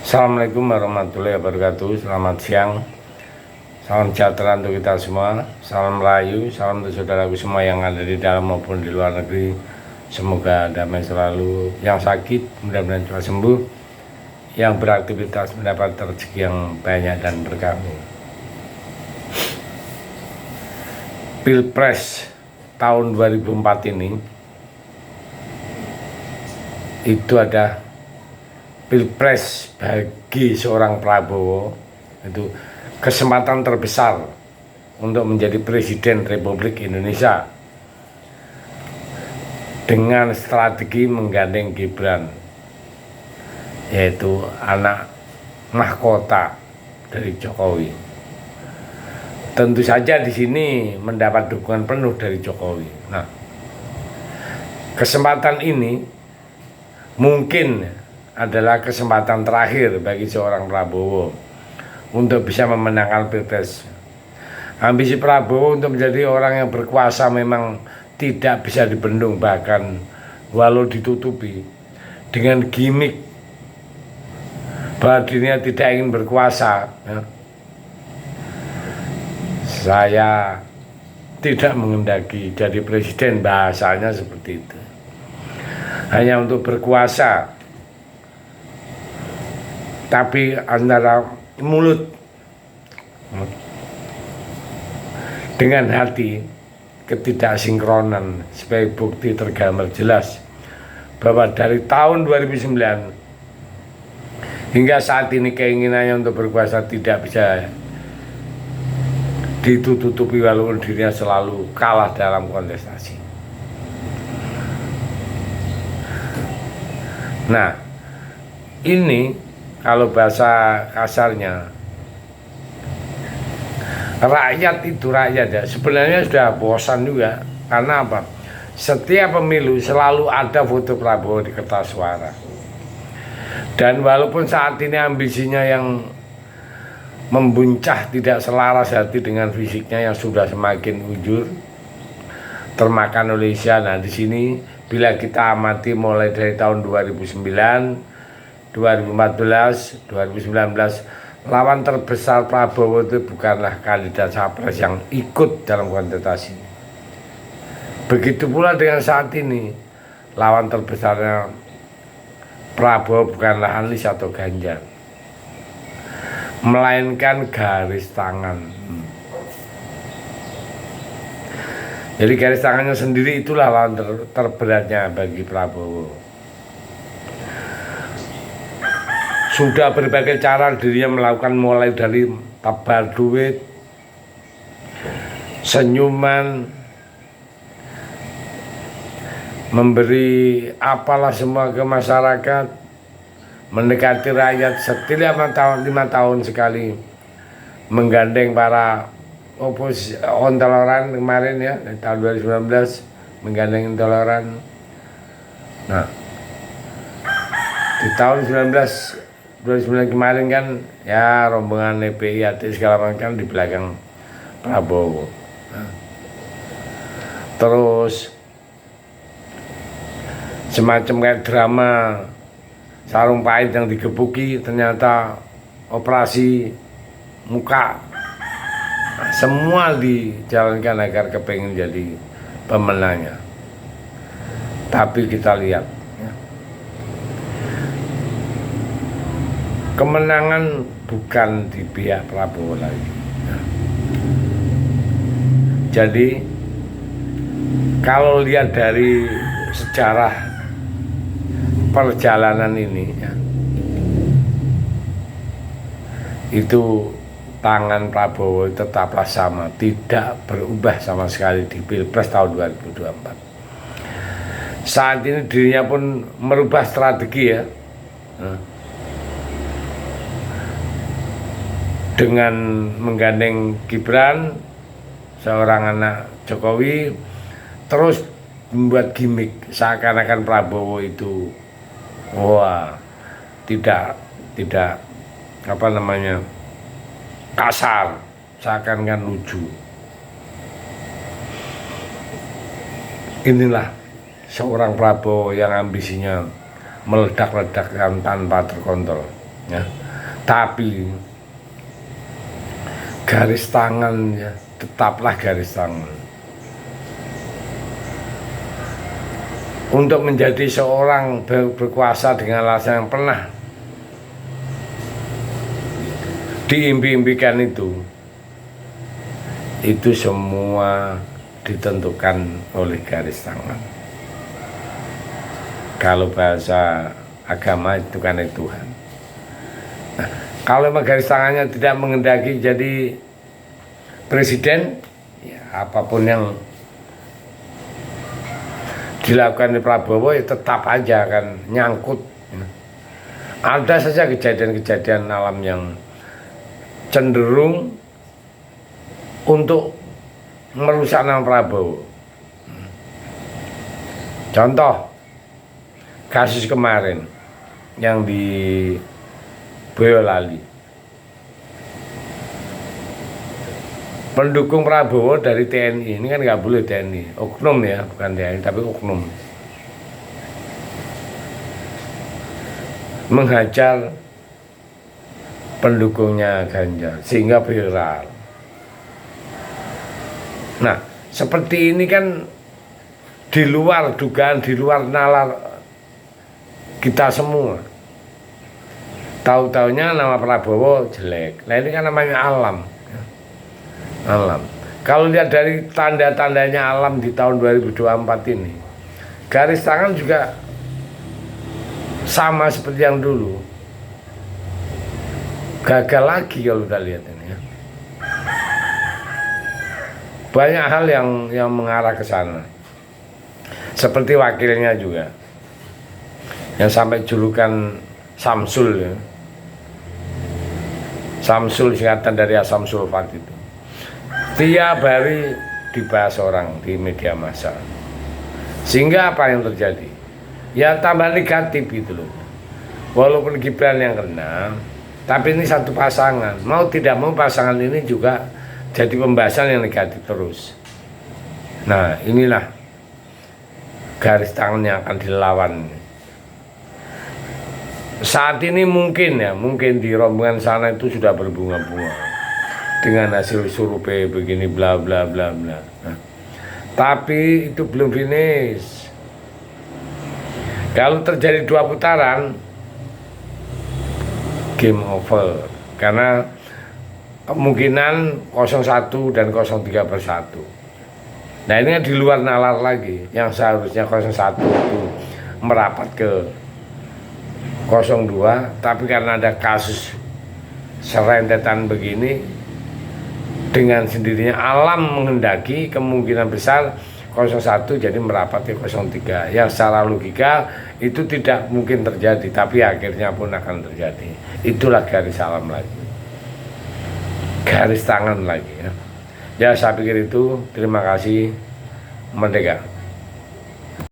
Assalamualaikum warahmatullahi wabarakatuh. Selamat siang. Salam sejahtera untuk kita semua. Salam Melayu, salam untuk saudaraku semua yang ada di dalam maupun di luar negeri. Semoga damai selalu. Yang sakit mudah-mudahan cepat sembuh. Yang beraktivitas mendapat rezeki yang banyak dan berkah. Pilpres tahun 2004 ini itu ada Pilpres bagi seorang Prabowo, itu kesempatan terbesar untuk menjadi Presiden Republik Indonesia dengan strategi menggandeng Gibran, yaitu anak mahkota dari Jokowi. Tentu saja di sini mendapat dukungan penuh dari Jokowi. Nah, kesempatan ini mungkin adalah kesempatan terakhir bagi seorang Prabowo untuk bisa memenangkan Pilpres. Ambisi Prabowo untuk menjadi orang yang berkuasa memang tidak bisa dibendung, bahkan walau ditutupi dengan gimmick bahwa dirinya tidak ingin berkuasa. Saya tidak mengendaki jadi presiden, bahasanya seperti itu. Hanya untuk berkuasa, tapi antara mulut dengan hati ketidaksinkronan, sebagai bukti tergambar jelas bahwa dari tahun 2009 hingga saat ini keinginannya untuk berkuasa tidak bisa ditutupi walaupun dirinya selalu kalah dalam kontestasi. Nah, ini kalau bahasa kasarnya, rakyat itu rakyat ya, sebenarnya sudah bosan juga. Karena apa? Setiap pemilu selalu ada foto Prabowo di kertas suara. Dan walaupun saat ini ambisinya yang membuncah tidak selaras hati dengan fisiknya yang sudah semakin ujur, termakan oleh usia. Nah, di sini bila kita amati mulai dari tahun 2009, 2014, 2019, lawan terbesar Prabowo itu bukanlah kandidat capres yang ikut dalam kontestasi. Begitu pula dengan saat ini, lawan terbesarnya Prabowo bukanlah Anies atau Ganjar, melainkan garis tangan. Jadi garis tangannya sendiri itulah lawan terberatnya bagi Prabowo. Sudah berbagai cara dirinya melakukan, mulai dari tebar duit, senyuman, memberi apalah semua ke masyarakat, mendekati rakyat setiap 5 tahun sekali, menggandeng para oposisi intoleran kemarin ya, tahun 2019 menggandeng intoleran. Nah, di tahun 2009 kemarin kan ya rombongan EPI segala macam di belakang Prabowo. Nah, terus semacam kayak drama sarung pahit yang digebuki ternyata operasi muka. Nah, semua dijalankan agar kepengen jadi pemenangnya. Tapi kita lihat ya, kemenangan bukan di pihak Prabowo lagi. Jadi kalau lihat dari sejarah perjalanan ini ya, itu tangan Prabowo tetaplah sama, tidak berubah sama sekali di Pilpres tahun 2024. Saat ini dirinya pun merubah strategi ya, dengan menggandeng Gibran, seorang anak Jokowi, terus membuat gimmick seakan-akan Prabowo itu tidak kasar, seakan-akan lucu. Inilah seorang Prabowo yang ambisinya meledak-ledak tanpa terkontrol. ya. Tapi garis tangan ya tetaplah garis tangan. Untuk menjadi seorang berkuasa dengan alasan yang pernah diimpi-impikan itu semua ditentukan oleh garis tangan. Kalau bahasa agama itu kan Tuhan. Nah, kalau garis tangannya tidak mengendaki jadi presiden, ya apapun yang dilakukan di Prabowo ya tetap aja akan nyangkut. Ada saja kejadian-kejadian alam yang cenderung untuk merusak nama Prabowo. Contoh kasus kemarin yang di Boyolali, pendukung Prabowo dari TNI, ini kan nggak boleh TNI, oknum ya, bukan TNI tapi oknum, menghajar pendukungnya Ganjar sehingga viral. Nah, seperti ini kan di luar dugaan, di luar nalar kita semua. Tahu-taunya nama Prabowo jelek. Nah ini kan namanya alam. Alam. Kalau lihat dari tanda-tandanya alam di tahun 2024 ini, garis tangan juga sama seperti yang dulu. Gagal lagi kalau kita lihat ini ya. Banyak hal yang mengarah ke sana. Seperti wakilnya juga, yang sampai julukan Samsul ya. Samsul singkatan dari asam sulfat itu. Tiap hari dibahas orang di media massa. Sehingga apa yang terjadi? Ya tambah negatif gitu loh. Walaupun Gibran yang kena, tapi ini satu pasangan. Mau tidak mau pasangan ini juga jadi pembahasan yang negatif terus. Nah inilah garis tangan yang akan dilawan. Saat ini mungkin di rombongan sana itu sudah berbunga-bunga dengan hasil survei begini bla bla bla bla. Nah, tapi itu belum finish. Kalau terjadi 2 putaran, game over. Karena kemungkinan 01 dan 03 bersatu. Nah ini kan di luar nalar lagi. Yang seharusnya 01 itu merapat ke 02, tapi karena ada kasus serentetan begini, dengan sendirinya alam menghendaki kemungkinan besar 01 jadi merapat ke 03, yang secara logika itu tidak mungkin terjadi, tapi akhirnya pun akan terjadi. Itulah garis alam lagi, garis tangan lagi ya. Ya saya pikir itu. Terima kasih. Merdeka.